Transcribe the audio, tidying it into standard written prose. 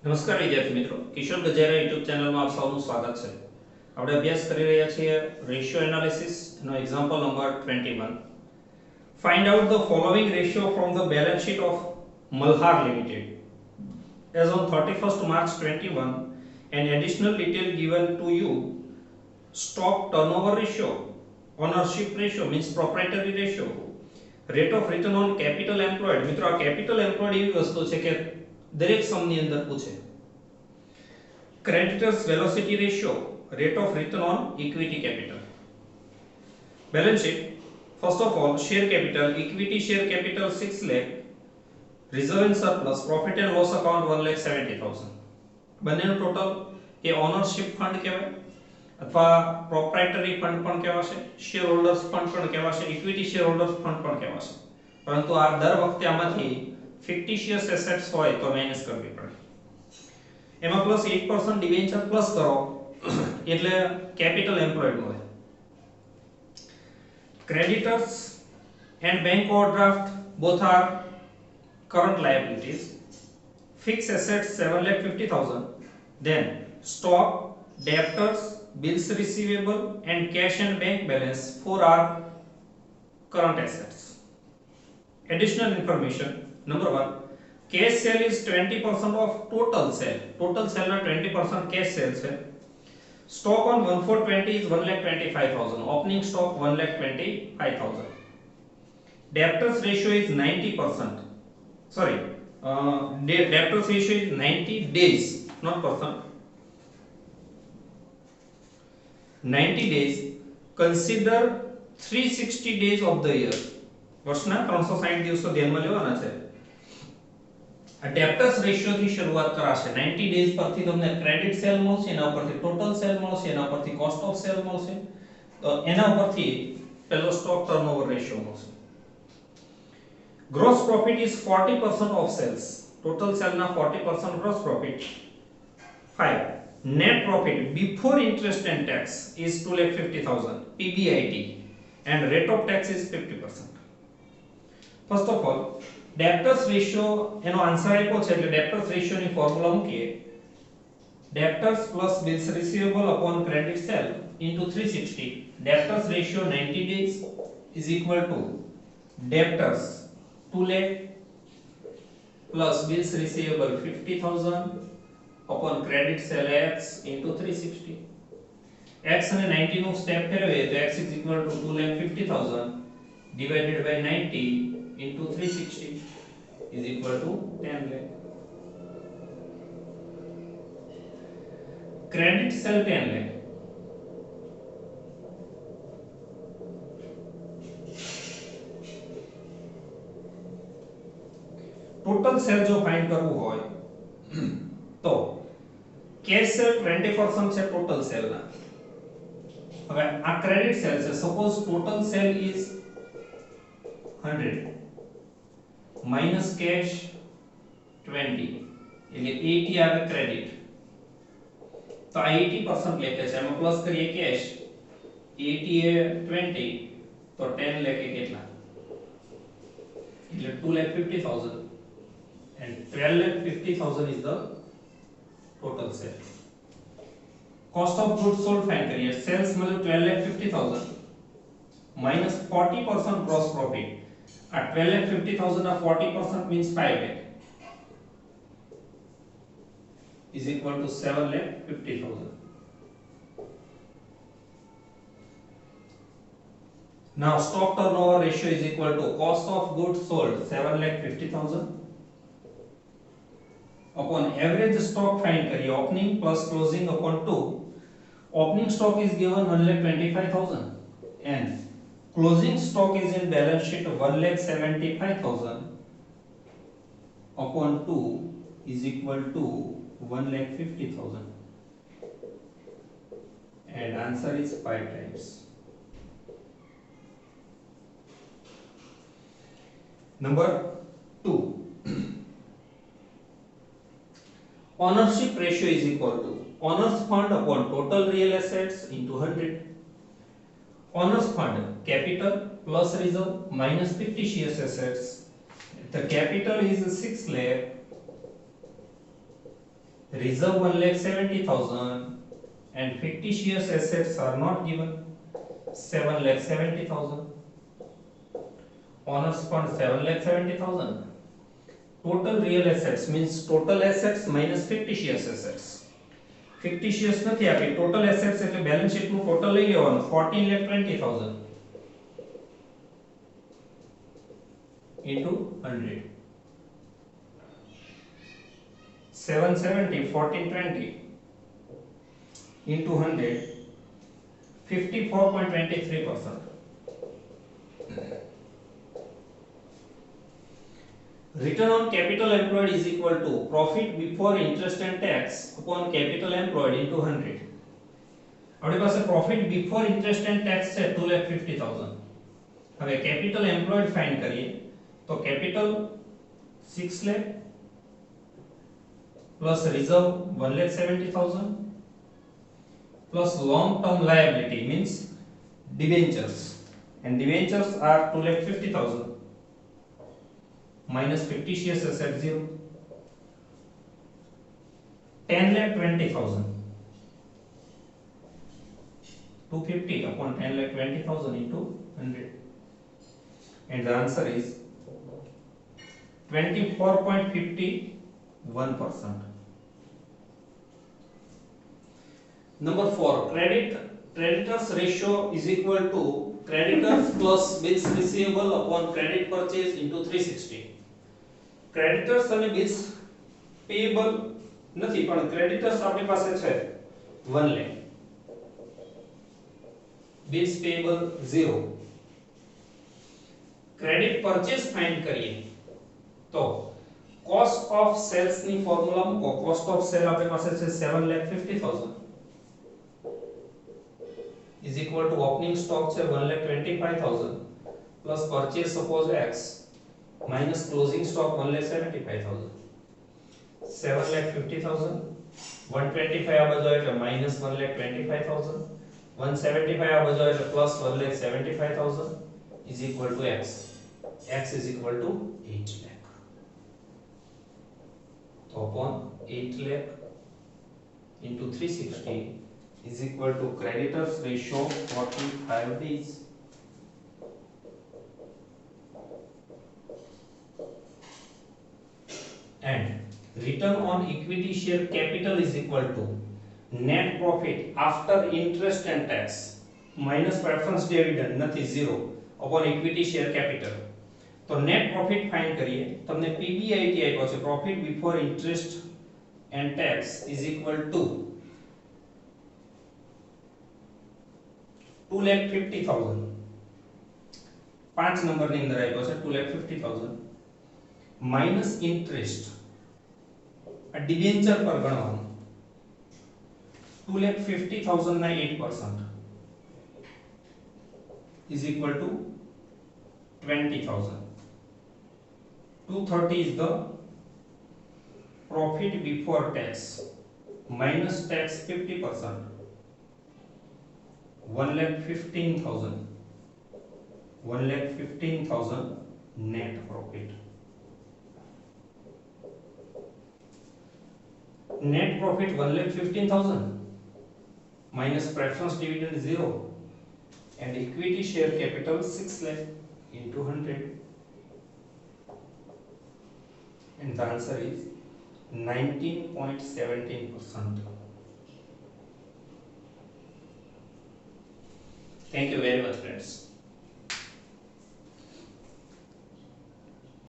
નમસ્કાર વિદ્યાર્થી મિત્રો, કિશોર ગજેરા યુટ્યુબ ચેનલમાં આપ સૌનું સ્વાગત છે. આપણે અભ્યાસ કરી રહ્યા છીએ ratio analysis no example number 21. Find out the following ratio from the balance sheet of Malhar Limited as on 31st March 21 and additional detail given to you. Stock turnover ratio, ownership ratio means proprietary ratio, rate of return on capital employed. મિત્રો આ capital employed એવી વસ્તુ છે કે દરેક સમની અંદર પૂછે. Creditors velocity ratio, rate of return on equity capital. Balance sheet. First of all, share capital, equity share capital 6 lakh, reserve and surplus, profit and loss account 1,70,000. બંનેનું ટોટલ એ ઓનરશિપ ફંડ કહેવાય અથવા પ્રોપ્રાઇટરી ફંડ પણ કહેવાશે, share holders fund પણ કહેવાશે, equity share holders fund પણ કહેવાશે. પરંતુ આ દર વખતે આમાંથી ફિક્ટિશિયસ એસેટ્સ હોય તો માઈનસ કરવી પડે. એમાં પ્લસ 8% ડિબેન્ચર પ્લસ કરો એટલે કેપિટલ એમ્પ્લોયડ હોય. Creditors and bank overdraft both are current liabilities. Fixed assets 7,50,000. Then stock, debtors, bills receivable and cash and bank balance 4 are current assets. Additional information. Number 1, cash sale is 20% of total sale. Total sale na 20% cash sales है. Stock on 1420 is 1,25,000. Opening stock 1,25,000. Debtors ratio is 90%. Sorry, debtors ratio is 90 days, not percent. 90 days. Consider 360 days of the year. વર્ષના 360 દિવસો ધ્યાનમાં લેવાના છે. આ debtors ratio થી શરૂઆત કરાશે. 90 ડેઝ પરથી તમને ક્રેડિટ સેલ મળશે, એના ઉપરથી ટોટલ સેલ મળશે, એના ઉપરથી કોસ્ટ ઓફ સેલ મળશે, તો એના ઉપરથી પેલો સ્ટોક ટર્નઓવર રેશિયો મળશે. Gross profit is 40% of sales. Total સેલના 40% gross profit. 5. Net profit before interest and tax is 2,50,000 PBIT and rate of tax is 50%. First of all, debtors ratio એનો answer આપ્યો છે એટલે debtors ratio ની formula મૂકીએ. debtors plus bills receivable upon credit sale into 360. debtors ratio 90 days is equal to debtors 2 lakh plus bills receivable 50,000 upon credit sale x into 360. x અને 90 નું step ફેરવીએ તો x is equal to 2,50,000 divided by 90 into 360 is equal to 10 lakh. Credit sale 10 lakh. Total sale જો find કરવું હોય તો cache cell 20% છે total cell ના. હવે આ ક્રેડિટ સેલ છે. Suppose total cell is 100 minus cash 20 એટલે 80 આવે ક્રેડિટ. તો આ 80% લેખે છે. એમાં પ્લસ કરીએ કેશ 80 એ 20 તો 10 લેખે કેટલા એટલે 2,50,000 and 12,50,000 is the total sale. Cost of goods sold find करिए. Sales मतलब 12,50,000 minus 40% gross profit. At 12,50,000 of 40% means 5 lakh is equal to 7,50,000. Now stock turnover ratio is equal to cost of goods sold 7,50,000 upon average stock find करिए. Opening plus closing upon 2. Opening stock is given 1,25,000 and closing stock is in balance sheet 1,75,000 upon 2 is equal to 1,50,000 and answer is 5 times. Number 2. Ownership ratio is equal to owners fund upon total real assets into 100. Owners fund capital plus reserve minus fictitious assets. The capital is 6 lakh reserve 1,70,000 and fictitious assets are not given. 7,70,000. Owners fund 7,70,000. Total real assets means total assets minus fictitious assets. fictitious નથી આપી total assets એટલે balance sheet નું total લઈ લેવાનું 14,20,000 into 100. 770 1420 into 100 54.23%. Return on capital employed is equal to profit before interest and tax upon capital employed into 100. આપણી પાસે profit before interest and tax છે 2,50,000. હવે capital employed find કરીએ તો capital 6 lakh plus reserve 1,70,000 plus long term liability means debentures, and debentures are 2,50,000 minus fictitious asset 0. 10,20,000. 250 upon 10,20,000 into 100, and the answer is 24.51%. Number 4, creditors ratio is equal to creditors plus bills receivable upon credit purchase into 360. Creditors અને bills payable નથી પણ creditors આપણી પાસે છે 1 lakh, bills payable 0. credit purchase find કરીએ તો cost of sales ની formula મૂકો. cost of sale આપણી પાસે છે 7,50,000 is equal to opening stock છે 1,25,000 plus purchase suppose x minus closing stock 1,75,000. 7,50,000 125 આ બાજુ એટલે minus 1,25,000 175 આ બાજુ એટલે plus 1,75,000 is equal to x. x is equal to 8 lakh. So upon 8 lakh into 360 is equal to creditors ratio 45 days. And return on equity share capital is equal to net profit after interest and tax minus preference dividend નથી 0 upon equity share capital. તો net profit find કરીએ. તમને PBIT આપ્યો છે profit before interest and tax is equal to 2,50,000. 5 number ની અંદર આપ્યો છે 2,50,000 minus interest આ ડિબેન્ચર પર ગણવાનું 2,50,000 ના 8% is equal to 20,000. 230 is the profit before tax minus tax 50%, 1,15,000. 1,15,000 net profit. Net profit 1,15,000 minus preference dividend 0 and equity share capital 6 lakh into 100, and the answer is 19.17%. Thank you very much, friends.